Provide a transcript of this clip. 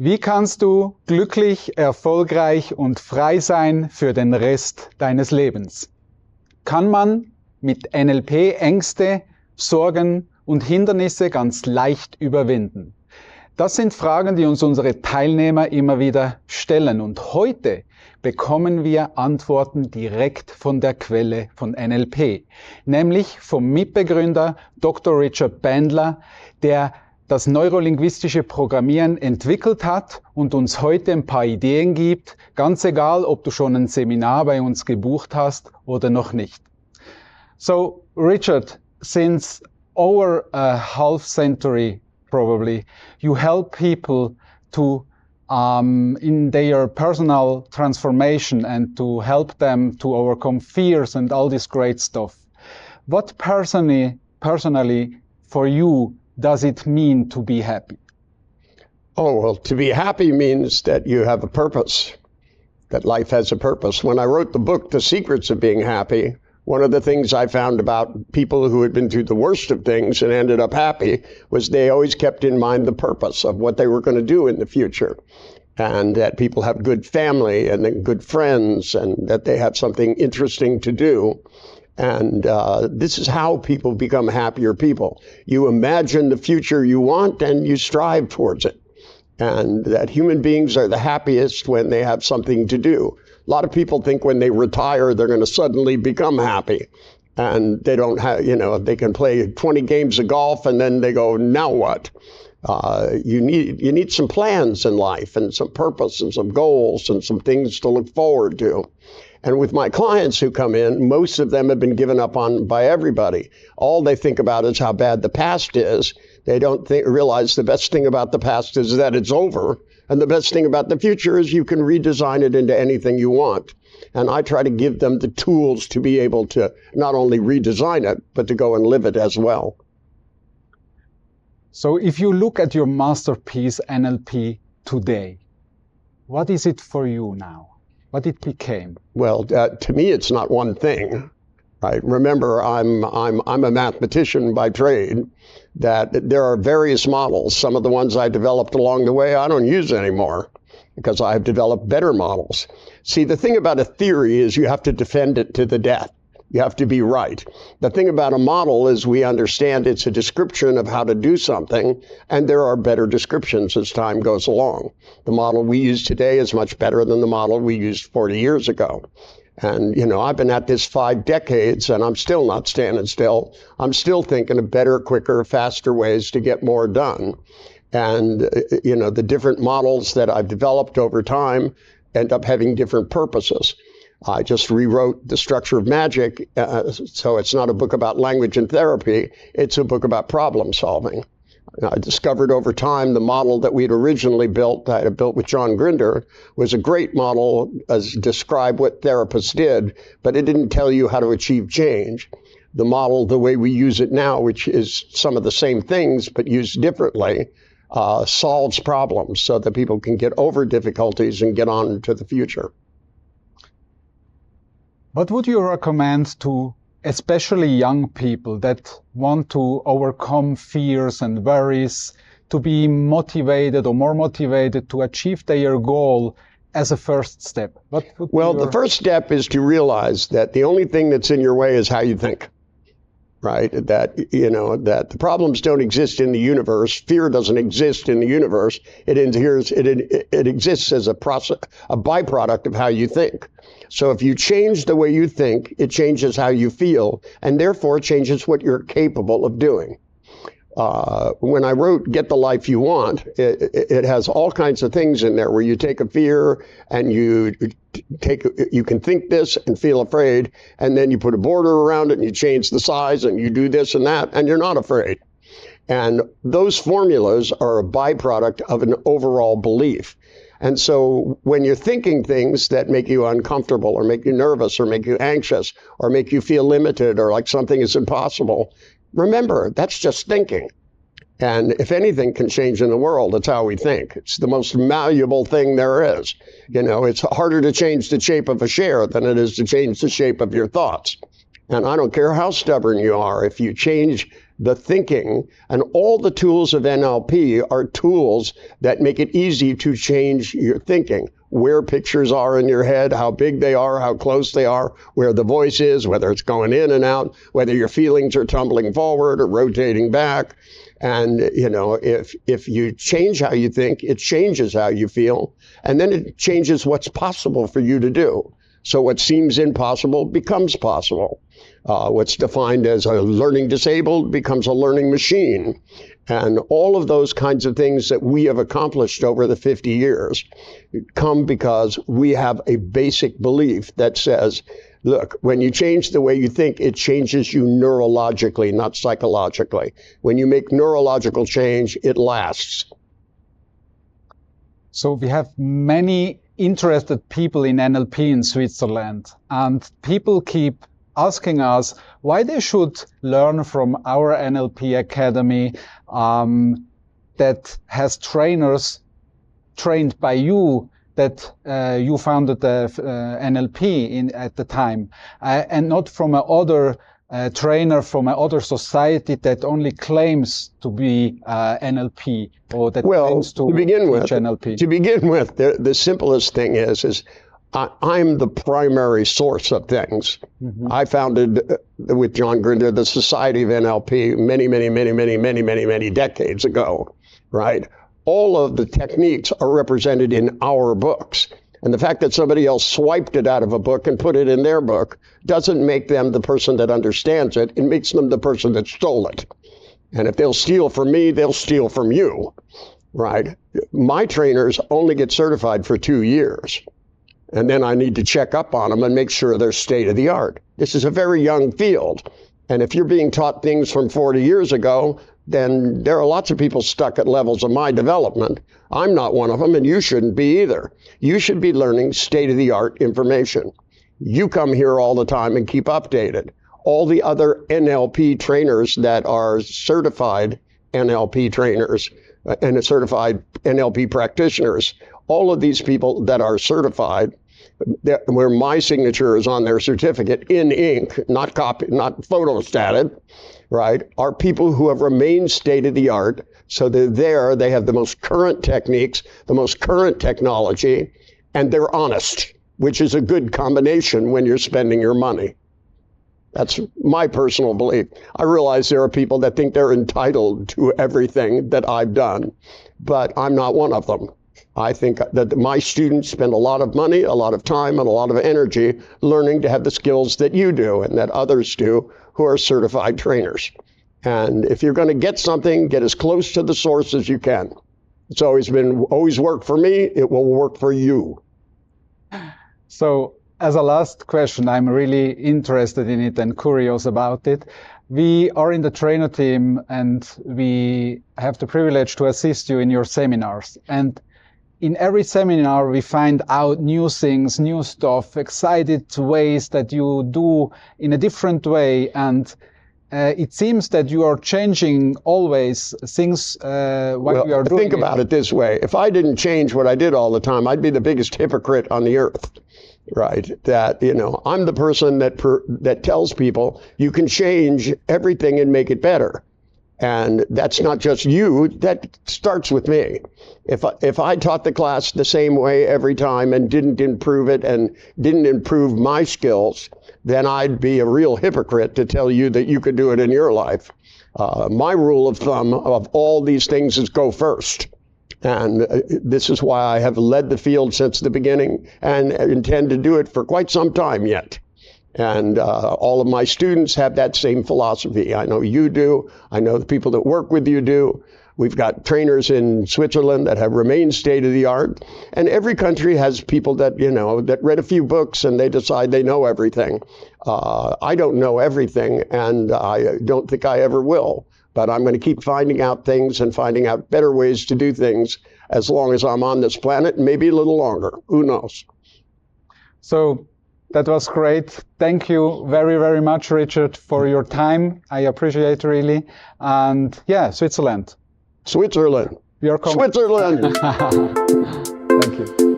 Wie kannst du glücklich, erfolgreich und frei sein für den Rest deines Lebens? Kann man mit NLP Ängste, Sorgen und Hindernisse ganz leicht überwinden? Das sind Fragen, die uns unsere Teilnehmer immer wieder stellen. Und heute bekommen wir Antworten direkt von der Quelle von NLP, nämlich vom Mitbegründer Dr. Richard Bandler, der das Neurolinguistische Programmieren entwickelt hat und uns heute ein paar Ideen gibt, ganz egal, ob du schon ein Seminar bei uns gebucht hast oder noch nicht. So, Richard, since over a half century, probably, you help people to, in their personal transformation and to help them to overcome fears and all this great stuff. What personally for you does it mean to be happy? Oh, well, to be happy means that you have a purpose, that life has a purpose. When I wrote the book, The Secrets of Being Happy, one of the things I found about people who had been through the worst of things and ended up happy was they always kept in mind the purpose of what they were going to do in the future. And that people have good family and then good friends and that they have something interesting to do. And this is how people become happier people. You imagine the future you want and you strive towards it. And that human beings are the happiest when they have something to do. A lot of people think when they retire, they're going to suddenly become happy. And they don't have, they can play 20 games of golf and then they go, now what? You need some plans in life and some purpose and some goals and some things to look forward to. And with my clients who come in, most of them have been given up on by everybody. All they think about is how bad the past is. They don't realize the best thing about the past is that it's over. And the best thing about the future is you can redesign it into anything you want. And I try to give them the tools to be able to not only redesign it, but to go and live it as well. So if you look at your masterpiece NLP today, what is it for you now? What it became? Well, to me, it's not one thing. Right? Remember, I'm a mathematician by trade. That there are various models. Some of the ones I developed along the way, I don't use anymore because I've developed better models. See, the thing about a theory is you have to defend it to the death. You have to be right. The thing about a model is we understand it's a description of how to do something, and there are better descriptions as time goes along. The model we use today is much better than the model we used 40 years ago. And, I've been at this 5 decades, and I'm still not standing still. I'm still thinking of better, quicker, faster ways to get more done. And, the different models that I've developed over time end up having different purposes. I just rewrote The Structure of Magic, so it's not a book about language and therapy, it's a book about problem solving. I discovered over time the model that we'd originally built, that I had built with John Grinder, was a great model as describe what therapists did, but it didn't tell you how to achieve change. The model, the way we use it now, which is some of the same things but used differently, solves problems so that people can get over difficulties and get on to the future. What would you recommend to especially young people that want to overcome fears and worries, to be motivated or more motivated to achieve their goal as a first step? Well, the first step is to realize that the only thing that's in your way is how you think. Right? That the problems don't exist in the universe. Fear doesn't exist in the universe. It exists as a byproduct of how you think. So if you change the way you think, it changes how you feel, and therefore changes what you're capable of doing. When I wrote Get the Life You Want, it has all kinds of things in there where you take a fear and you can think this and feel afraid, and then you put a border around it and you change the size and you do this and that, and you're not afraid. And those formulas are a byproduct of an overall belief. And so when you're thinking things that make you uncomfortable or make you nervous or make you anxious or make you feel limited or like something is impossible, remember, that's just thinking. And if anything can change in the world, it's how we think. It's the most malleable thing there is. It's harder to change the shape of a share than it is to change the shape of your thoughts. And I don't care how stubborn you are, if you change the thinking, and all the tools of NLP are tools that make it easy to change your thinking. Where pictures are in your head, how big they are, how close they are, where the voice is, whether it's going in and out, whether your feelings are tumbling forward or rotating back. And, you know, if you change how you think, it changes how you feel, and then it changes what's possible for you to do. So what seems impossible becomes possible. What's defined as a learning disabled becomes a learning machine. And all of those kinds of things that we have accomplished over the 50 years come because we have a basic belief that says, look, when you change the way you think, it changes you neurologically, not psychologically. When you make neurological change, it lasts. So we have many interested people in NLP in Switzerland, and people keep asking us why they should learn from our NLP Academy that has trainers trained by you, that you founded the NLP at the time, and not from another trainer from another society that only claims to be NLP, or that claims to teach NLP. To begin with, the simplest thing is I'm the primary source of things. Mm-hmm. I founded with John Grinder the Society of NLP many decades ago, right? All of the techniques are represented in our books. And the fact that somebody else swiped it out of a book and put it in their book doesn't make them the person that understands it. It makes them the person that stole it. And if they'll steal from me, they'll steal from you, right? My trainers only get certified for 2 years. And then I need to check up on them and make sure they're state of the art. This is a very young field. And if you're being taught things from 40 years ago, then there are lots of people stuck at levels of my development. I'm not one of them, and you shouldn't be either. You should be learning state-of-the-art information. You come here all the time and keep updated. All the other NLP trainers that are certified NLP trainers and certified NLP practitioners, all of these people that are certified, where my signature is on their certificate in ink, not copy, not photostated, right, are people who have remained state-of-the-art. So they're there, they have the most current techniques, the most current technology, and they're honest, which is a good combination when you're spending your money. That's my personal belief. I realize there are people that think they're entitled to everything that I've done, but I'm not one of them. I think that my students spend a lot of money, a lot of time, and a lot of energy learning to have the skills that you do and that others do who are certified trainers. And if you're going to get something, get as close to the source as you can. It's always worked for me. It will work for you. So as a last question, I'm really interested in it and curious about it. We are in the trainer team, and we have the privilege to assist you in your seminars. And in every seminar, we find out new things, new stuff, excited ways that you do in a different way. And it seems that you are changing always things what you are doing. Think about it this way. If I didn't change what I did all the time, I'd be the biggest hypocrite on the earth, right? That, you know, I'm the person that tells people you can change everything and make it better. And that's not just you, that starts with me. If I taught the class the same way every time and didn't improve it and didn't improve my skills, then I'd be a real hypocrite to tell you that you could do it in your life. My rule of thumb of all these things is go first. And this is why I have led the field since the beginning and intend to do it for quite some time yet. And all of my students have that same philosophy. I know you do. I know the people that work with you do. We've got trainers in Switzerland that have remained state-of-the-art. And every country has people that, you know, that read a few books and they decide they know everything. I don't know everything, and I don't think I ever will. But I'm going to keep finding out things and finding out better ways to do things as long as I'm on this planet, maybe a little longer. Who knows? So that was great. Thank you very, very much, Richard, for your time. I appreciate it really. And yeah, Switzerland. Switzerland. You're coming. Switzerland. Thank you.